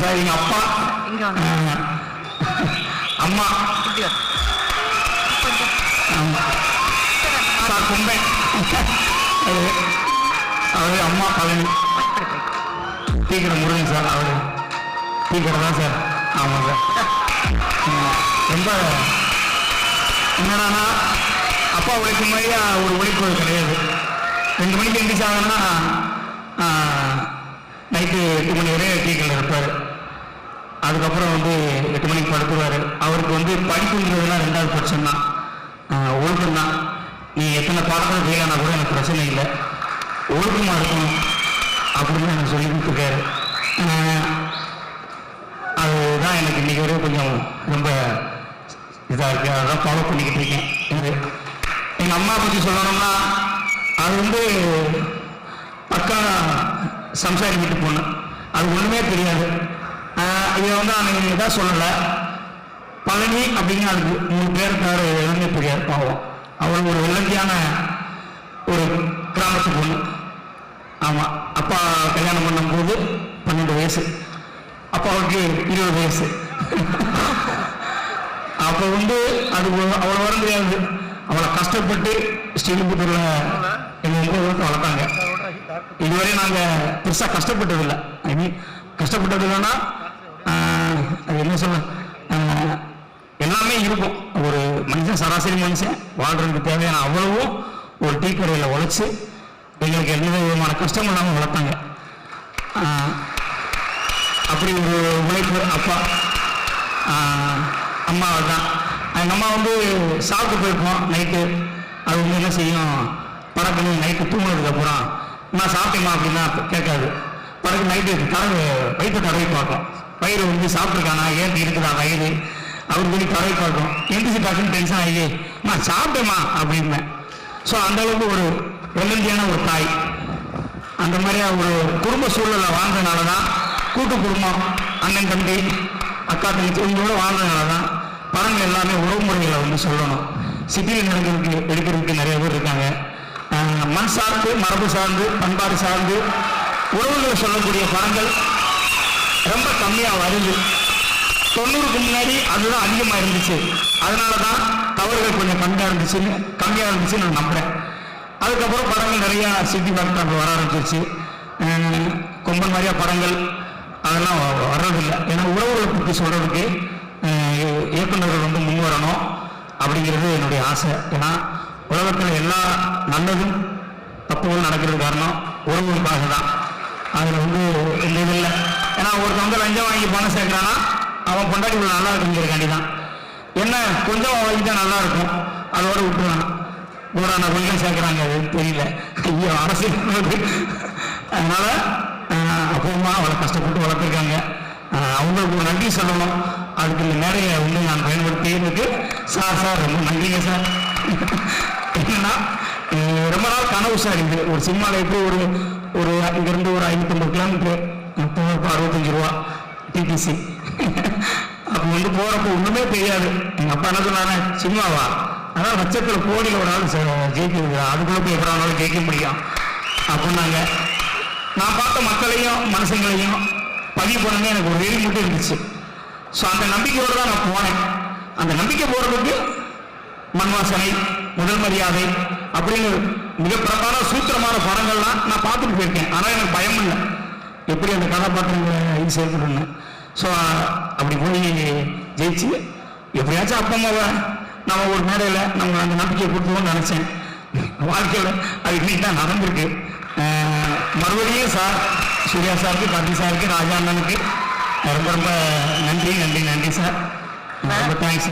Sir எங்கள் அப்பா அம்மா சார் கும்பை அவரு அம்மா பழனி டீக்கடை முருகன் சார் அவரு டீக்கடை தான் சார். ஆமாம் சார். ரொம்ப என்னடானா அப்பா உழைக்கும் மாதிரியா ஒரு உழைப்பு கிடையாது. 2 மணிக்கு எழுந்திரிச்சாங்கன்னா நைட்டு 8 மணி வரை டீக்கடையில் இருப்பார். அதுக்கப்புறம் 8 மணிக்கு படுத்துவார். அவருக்கு படிப்புங்கிறதுலாம் 2வது பட்சம் தான், ஒழுக்கம் தான். நீ எத்தனை பாடத்தில் செய்யலான்னா கூட எனக்கு பிரச்சனை இல்லை, ஒழுக்கமாக இருக்கணும் அப்படின்னு எனக்கு சொல்லி கொடுத்துருக்காரு. அதுதான் எனக்கு இன்றைக்கி வரையும் கொஞ்சம் ரொம்ப இதாக இருக்குது. அதான் ஃபாலோ பண்ணிக்கிட்டு இருக்கேன். எங்கள் அம்மா பற்றி சொல்லணும்னா அது பக்கா சம்சாரி வீட்டு பொண்ணு. அது ஒன்றுமே தெரியாது. இதை நான் இதாக சொல்லலை. பழனி அப்படின்னு அதுக்கு 3 பேர் தவிர எதுவுமே தெரியாது. பாவம், அவள் ஒரு வெள்ளந்தியான ஒரு கிராமத்து பொண்ணு. ஆமாம், அப்பா கல்யாணம் பண்ணும்போது 12 வயசு, அப்பாவுக்கு 20 வயசு. அப்போ அது அவ்வளோ வர முடியாது. அவளை கஷ்டப்பட்டு ஸ்ரீலிபுத்தூரில் எங்கள் வளர்த்தாங்க. இதுவரை நாங்கள் பெருசாக கஷ்டப்பட்டதில்லை. ஐ மீன் கஷ்டப்பட்டது இல்லைன்னா அது என்ன சொல்ல, எல்லாமே இருக்கும். ஒரு மனுஷன், சராசரி மனுஷன் வாழ்றதுக்கு தேவையான அவ்வளவும் ஒரு டீ கடையில் உழைச்சி எங்களுக்கு எந்த விதமான கஷ்டம் இல்லாமல் வளர்த்தாங்க. அப்படி ஒரு உழைப்பு அப்பா அம்மாவை தான். எங்கள் அம்மா சாப்பிட்டு போயிருப்போம் நைட்டு. அது என்ன செய்யும், படக்குன்னு நைட்டு தூங்கினதுக்கப்புறம் நான் சாப்பிட்டேம்மா அப்படின்னா கேட்காது. படக்கு நைட்டு வயிற்று தடவை பார்க்கும். வயிறு சாப்பிட்ருக்கானா, ஏன் இருக்குதா வயிறு அவருக்கு தடவை பார்க்கும். எந்திரிச்சு பார்க்கணும், டென்ஷன் ஆகி நான் சாப்பிட்டேம்மா அப்படின்பேன். ஸோ அந்தளவுக்கு ஒரு வெள்ளந்தியான ஒரு தாய். அந்த மாதிரியா ஒரு குடும்ப சூழலை வாழ்ந்ததுனால தான், கூட்டு குடும்பம், அண்ணன் தம்பி அக்கா தங்கச்சி இவங்களோட வாழ்ந்ததுனால தான் படங்கள் எல்லாமே உறவுமுறைகளை சொல்லணும். சிட்டியில் எடுக்கிறதுக்கு நிறைய பேர் இருக்காங்க. மண் சார்ந்து, மரபு சார்ந்து, பண்பாடு சார்ந்து உறவுகளை சொல்லக்கூடிய படங்கள் ரொம்ப கம்மியாக வருது. 90க்கு முன்னாடி அதுதான் அதிகமாக இருந்துச்சு. அதனால தான் தவறுகள் கொஞ்சம் கம்மியாக இருந்துச்சுன்னு நான் நம்புகிறேன். அதுக்கப்புறம் படங்கள் நிறையா சிட்டி படங்கள் வர ஆரம்பிச்சிருச்சு. கொம்பன் மாதிரியா படங்கள் அதெல்லாம் வர்றதில்லை. ஏன்னா உறவுகளை பற்றி சொல்கிறதுக்கு இயக்குநர்கள் முன் வரணும் அப்படிங்கிறது என்னுடைய ஆசை. ஏன்னா உலகத்தில் எல்லா நல்லதும் தப்புகளும் நடக்கிறது காரணம் உறவுகளுக்காக தான். அதில் இந்த இது இல்லை. ஏன்னா ஒருத்தவங்க லஞ்சம் வாங்கி பணம் சேர்க்குறான்னா அவன் பொண்டாட்டி நல்லா இருக்குங்கிறக்காண்டி தான். என்ன கொஞ்சம் வாங்கிட்டா நல்லா இருக்கும், அதோட விட்டுருவான். ஊரான கொஞ்சம் சேர்க்குறாங்க, அது தெரியல. ஐயோ அரசியல். அதனால அப்பமா அவளை கஷ்டப்பட்டு வளர்த்துருக்காங்க. அவங்களுக்கு நன்றி சொல்லணும். அதுக்கு இந்த மேடையை நான் பயன்படுத்தியதுக்கு சார் ரொம்ப நன்றிங்க சார். என்னன்னா ரொம்ப நாள் கனவு சார். இது ஒரு சினிமாவில் எப்படி ஒரு இங்கிருந்து ஒரு 550 கிலோமீட்டர் 65 ரூபா டிடிசி. அப்போ போகிறப்போ ஒன்றுமே தெரியாது. எங்கள் அப்பா என்ன சொன்னாங்க, சினிமாவா அதான் லட்சத்தில் கோடியில் ஒரு ஆள் ஜெயிக்கிறது, அதுக்குள்ளே போய் எவ்வளோ ஜெயிக்க முடியும் அப்படின்னாங்க. நான் பார்த்த மக்களையும் மனுஷங்களையும் பதிவு பண்ணவே எனக்கு ஒரு வெறி மட்டும் இருந்துச்சு. ஸோ அந்த நம்பிக்கையோடு தான் நான் போனேன். அந்த நம்பிக்கை போகிறதுக்கு மண்வாசனை, முதல் மரியாதை அப்படின்னு மிக பிரபலமான சூத்திரமான படங்கள்லாம் நான் பார்த்துட்டு போயிருக்கேன். ஆனால் எனக்கு பயம் இல்லை, எப்படி அந்த கதாபாத்திரங்களை இது சேர்க்கணும்னு. ஸோ அப்படி போய் ஜெயிச்சு எப்படியாச்சும் அப்பா அம்மாவை நம்ம ஒரு மேடையில் நம்ம அந்த நம்பிக்கையை கொடுத்துவோம்னு நினச்சேன். வாழ்க்கையில் அது இன்னைக்கு தான் நடந்திருக்கு. மறுபடியும் சார் சூர்யா சாருக்கு, கார்த்தி சாருக்கு, ராஜா அண்ணனுக்கு ரொம்ப ரொம்ப நன்றி சார். ரொம்ப தேங்க்ஸ்.